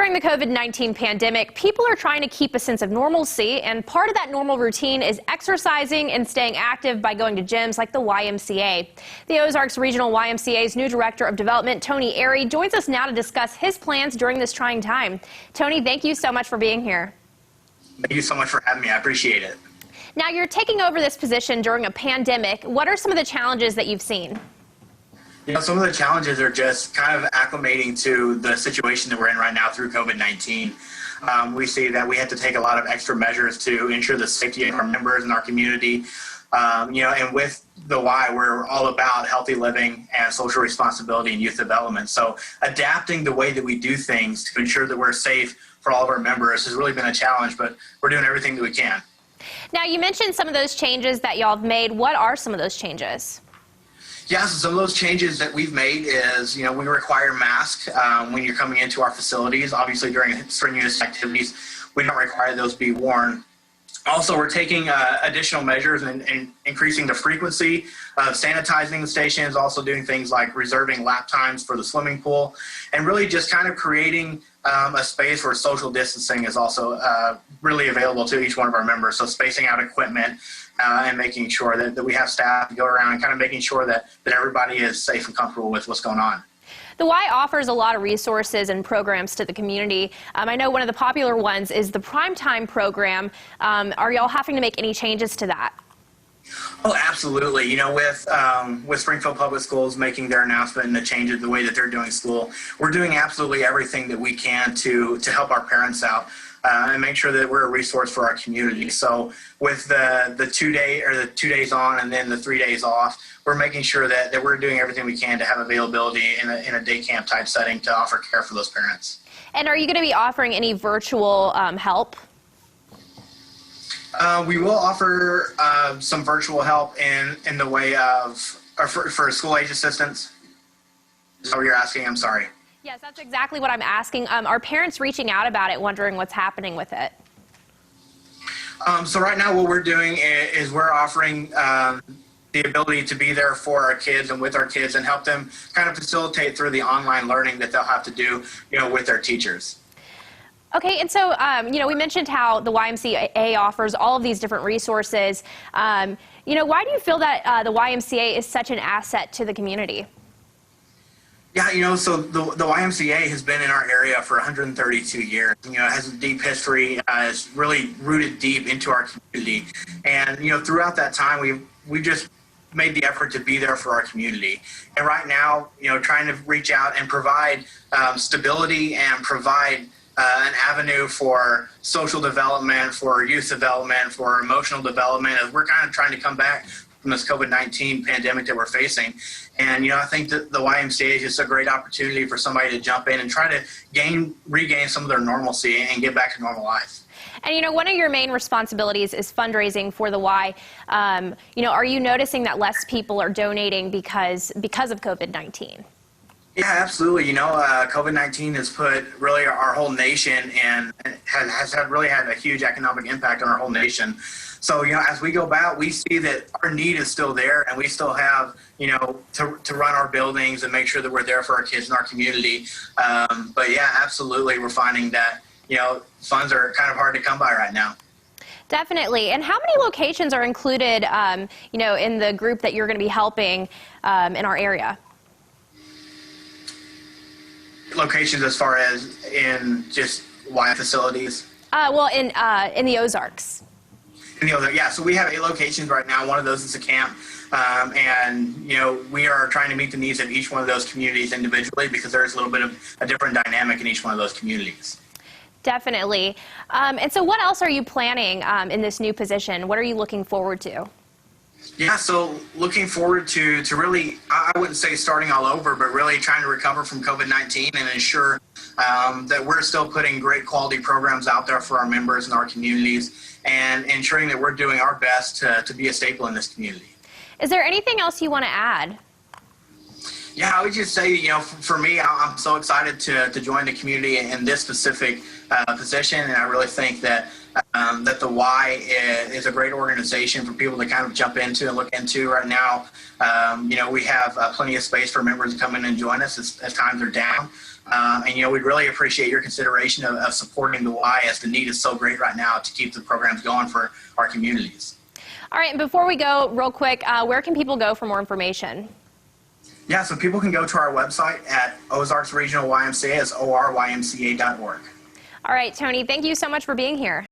During the COVID-19 pandemic, people are trying to keep a sense of normalcy, and part of that normal routine is exercising and staying active by going to gyms like the YMCA. The Ozarks Regional YMCA's new Director of Development, Tony Airy, joins us now to discuss his plans during this trying time. Tony, thank you so much for being here. Thank you so much for having me. I appreciate it. Now, you're taking over this position during a pandemic. What are some of the challenges that you've seen? Some of the challenges are just kind of acclimating to the situation that we're in right now through COVID-19. We see that we have to take a lot of extra measures to ensure the safety of our members and our community. And with the Y, we're all about healthy living and social responsibility and youth development. So adapting the way that we do things to ensure that we're safe for all of our members has really been a challenge, but we're doing everything that we can. Now, you mentioned some of those changes that y'all have made. What are some of those changes? Yeah, so some of those changes that we've made is, we require masks when you're coming into our facilities. Obviously, during strenuous activities, we don't require those be worn. Also, we're taking additional measures and increasing the frequency of sanitizing the stations, also doing things like reserving lap times for the swimming pool, and really just kind of creating a space where social distancing is also really available to each one of our members. So spacing out equipment and making sure that we have staff to go around and kind of making sure that everybody is safe and comfortable with what's going on. The Y offers a lot of resources and programs to the community. I know one of the popular ones is the Primetime program. Are y'all having to make any changes to that? Oh, absolutely. With Springfield Public Schools making their announcement and the change in the way that they're doing school, we're doing absolutely everything that we can to help our parents out and make sure that we're a resource for our community. So with the 2 days on and then the 3 days off, we're making sure that we're doing everything we can to have availability in a day camp type setting to offer care for those parents. And are you going to be offering any virtual help? We will offer some virtual help in the way of for school age assistants. Is that what you're asking? I'm sorry. Yes, that's exactly what I'm asking. Are parents reaching out about it, wondering what's happening with it? So right now what we're doing is we're offering the ability to be there for our kids and with our kids and help them kind of facilitate through the online learning that they'll have to do, with their teachers. Okay, and so, we mentioned how the YMCA offers all of these different resources. Why do you feel that the YMCA is such an asset to the community? Yeah, so the YMCA has been in our area for 132 years. It has a deep history. It's really rooted deep into our community. And, throughout that time, we've just made the effort to be there for our community. And right now, trying to reach out and provide stability and provide an avenue for social development, for youth development, for emotional development, as we're kind of trying to come back from this COVID-19 pandemic that we're facing. And, I think that the YMCA is just a great opportunity for somebody to jump in and try to regain some of their normalcy and get back to normal life. And, one of your main responsibilities is fundraising for the Y. Are you noticing that less people are donating because of COVID-19? Yeah, absolutely. COVID-19 has put really our whole nation and has really had a huge economic impact on our whole nation. So, as we go about, we see that our need is still there and we still have, to run our buildings and make sure that we're there for our kids and our community. But yeah, absolutely. We're finding that, funds are kind of hard to come by right now. Definitely. And how many locations are included, in the group that you're going to be helping in our area? Locations as far as in just Y facilities? In the Ozarks. Yeah, so we have 8 locations right now. One of those is a camp. And, we are trying to meet the needs of each one of those communities individually because there's a little bit of a different dynamic in each one of those communities. Definitely. And so what else are you planning in this new position? What are you looking forward to? Yeah, so looking forward to really, I wouldn't say starting all over, but really trying to recover from COVID-19 and ensure that we're still putting great quality programs out there for our members and our communities and ensuring that we're doing our best to be a staple in this community. Is there anything else you want to add? Yeah, I would just say, for me, I'm so excited to join the community in this specific position, and I really think that, that the Y is a great organization for people to kind of jump into and look into right now. We have plenty of space for members to come in and join us as times are down. We'd really appreciate your consideration of supporting the Y, as the need is so great right now to keep the programs going for our communities. All right, and before we go, real quick, where can people go for more information? Yeah, so people can go to our website at Ozarks Regional YMCA, it's orymca.org. All right, Tony, thank you so much for being here.